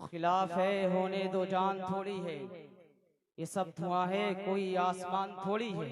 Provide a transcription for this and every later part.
खिलाफ है होने दो जान थोड़ी है, ये सब धुआं है कोई आसमान थोड़ी है।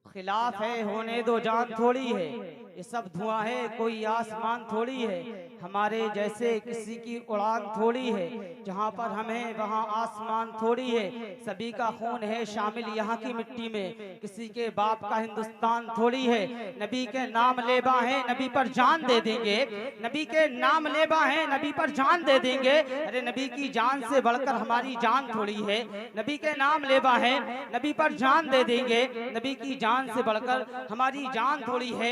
खिलाफ है होने दो जान थोड़ी है, ये सब धुआं है कोई आसमान थोड़ी है। हमारे जैसे किसी की उड़ान थोड़ी है, जहाँ पर हमें वहाँ आसमान थोड़ी है। सभी का खून है शामिल यहाँ की मिट्टी में, किसी के बाप का हिंदुस्तान थोड़ी है। नबी के नाम लेबा है नबी पर जान दे देंगे, नबी के नाम लेबा है नबी पर जान दे देंगे। अरे नबी की जान से बढ़कर हमारी जान थोड़ी है। नबी के नाम लेबा है नबी पर जान दे देंगे, नबी की जान से बढ़कर हमारी जान थोड़ी है।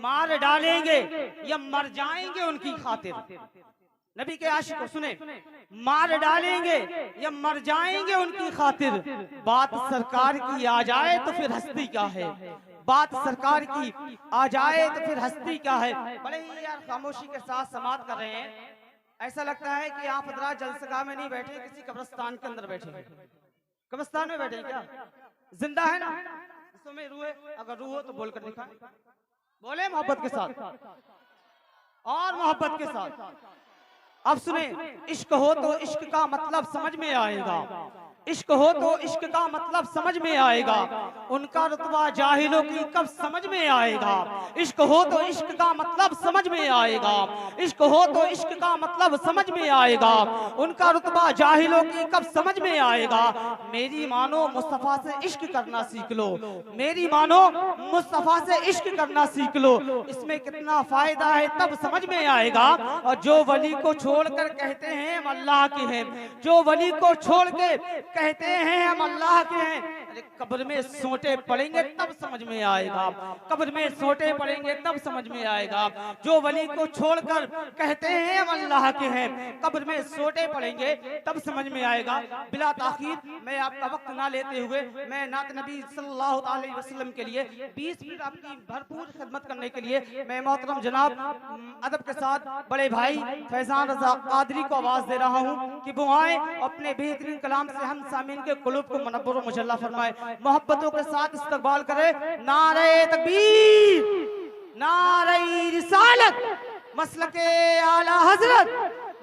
मार डालेंगे या मर जाएंगे उनकी खातिर। नबी के आशिक को सुने, मार डालेंगे या मर जाएंगे उनकी खातिर। बात सरकार की आ जाए तो फिर हस्ती क्या है, बात सरकार की आ जाए तो फिर हस्ती क्या है। बड़े ही यार खामोशी के साथ समाप्त कर रहे हैं। ऐसा लगता है कि आप हजरात जलसगाह में नहीं बैठे, किसी कब्रिस्तान के अंदर बैठे हैं। कब्रिस्तान में बैठे क्या? जिंदा है ना? में रूह है, अगर रूह हो तो बोलकर दिखाएं, बोले मोहब्बत के साथ और मोहब्बत के साथ। अब सुने, इश्क हो तो इश्क का मतलब समझ में आएगा, इश्क हो तो इश्क का मतलब समझ में आएगा। उनका रुतबा जाहिलों की कब समझ में आएगा। इश्क हो तो इश्क का मतलब समझ में आएगा, इश्क हो तो इश्क का मतलब समझ में आएगा। उनका रुतबा जाहिलों की कब समझ में आएगा। मेरी मानो मुस्तफा से इश्क करना सीख लो, मेरी मानो मुस्तफा से इश्क करना सीख लो। इसमें कितना फायदा है तब समझ में आएगा। और जो वली को छोड़कर कहते हैं हम अल्लाह के हैं, जो वली को छोड़ के कहते हैं हम अल्लाह के हैं, अरे कब्र में सोटे पड़ेंगे तब समझ में आएगा, कब्र में सोटे पड़ेंगे तब समझ में आएगा। जो वली को छोड़कर कहते हैं हम अल्लाह के हैं, कब्र में सोटे पड़ेंगे तब समझ में आएगा। बिला ताखीर मैं आपका वक्त ना लेते हुए मैं नात नबी सल्लल्लाहु अलैहि वसल्लम के लिए 20 मिनट आपकी भरपूर खिदमत करने के लिए मैं मोहतरम जनाब अदब के साथ बड़े भाई फैजान रजा कादरी को आवाज दे रहा हूँ कि वो आए अपने बेहतरीन कलाम से हम सामीन के कुलूब को मुनव्वर व मुजल्ला फरमाए, मोहब्बतों के साथ इस्तकबाल करे। नारे तकबीर, नारे रिसालत, मसलके आला हजरत,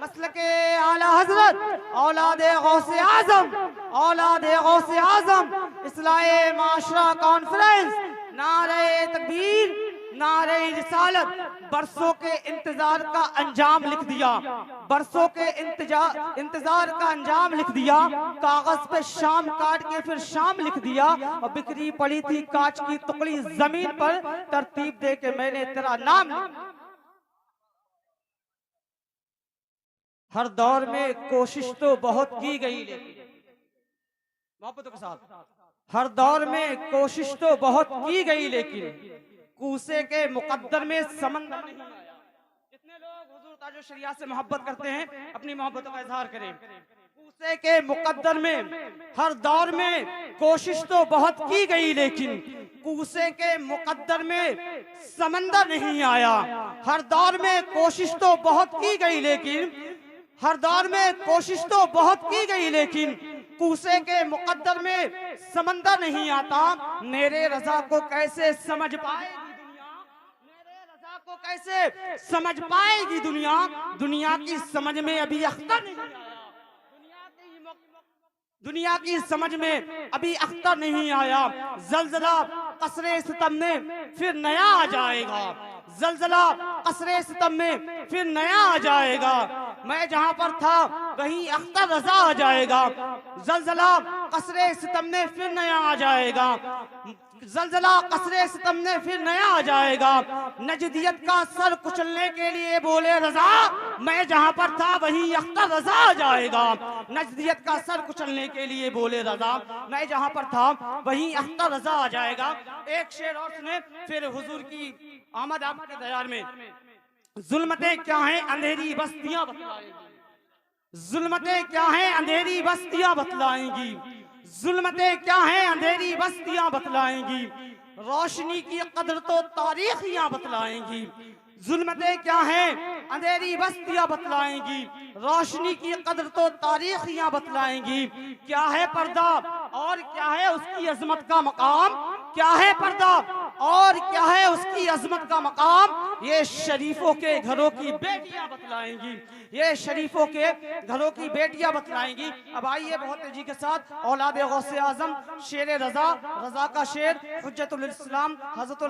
मसलके आला हजरत, औलादे गौसे आजम, औलादे गौसे आजम, इस्लाहे माशरा कॉन्फ्रेंस। नारे तकबीर, नारे रिसालत। बरसों के इंतजार का अंजाम लिख दिया, बरसों के इंतजार का अंजाम लिख दिया। कागज पे शाम काट के फिर शाम लिख दिया। और बिखरी पड़ी थी कांच की टुकड़ी जमीन पर, तरतीब दे के मैंने तेरा नाम। हर दौर में कोशिश तो बहुत की गई, लेकिन मोहब्बतों के साथ हर दौर में कोशिश तो बहुत की गई, लेकिन कूसे के मुकद्दर में समंदर नहीं आया। जितने लोग हुजूर ताजो शरिया से मोहब्बत करते हैं अपनी मोहब्बतों का इजहार करें। कूसे के मुकद्दर में हर दौर में कोशिश तो बहुत की गई, लेकिन कूसे के मुकद्दर में समंदर नहीं आया। हर दौर में कोशिश तो बहुत की गई, लेकिन हर दौर में कोशिश तो बहुत की गई, लेकिन कूसे के मुकद्दर में समंदर नहीं आता। मेरे रजा को कैसे समझ पाएगी दुनिया, मेरे रजा को कैसे समझ पाएगी दुनिया। दुनिया की समझ में अभी अख्तर नहीं आया, दुनिया की समझ में अभी अख्तर नहीं आया। जलजला कसरे सितम में फिर नया आ जाएगा, जलजला कसरे सितम में फिर नया आ जाएगा। मैं जहां पर था वहीं अख्तर रजा आ जाएगा। जलजला कसरे सितम में फिर नया आ जाएगा, जलजला कसरे सितम में फिर नया आ जाएगा। नजदियत का सर कुचलने के लिए बोले रजा, मैं जहां पर था वहीं अख्तर रजा आ जाएगा। नजदियत का सर कुचलने के लिए बोले रजा, मैं जहां पर था वहीं अख्तर रजा आ जाएगा। एक शेर और सुने फिर हुजूर की आमद आपके दयार में। जुल्मतें क्या हैं अंधेरी बस्तियां बतलाएंगी, जुल्मतें क्या हैं अंधेरी बस्तियां बतलाएंगी, जुल्मतें क्या हैं अंधेरी बस्तियां बतलाएंगी। रोशनी की कदर तो तारीखियां बतलाएंगी। जुल्मतें क्या हैं अंधेरी बस्तियां बतलाएंगी, रोशनी की कदर तो तारीखियां बतलाएंगी। क्या है पर्दा और क्या है उसकी अजमत का मकाम, क्या है पर्दा और क्या है उसकी अजमत का मकाम। ये शरीफों के घरों की बेटियां बतलाएंगी, ये शरीफों के घरों की बेटियां बतलाएंगी। अब आइए बहुत तेजी के साथ औलाद गौसे आजम शेर रजा, रजा का शेर हुज्जतुल इस्लाम हजरत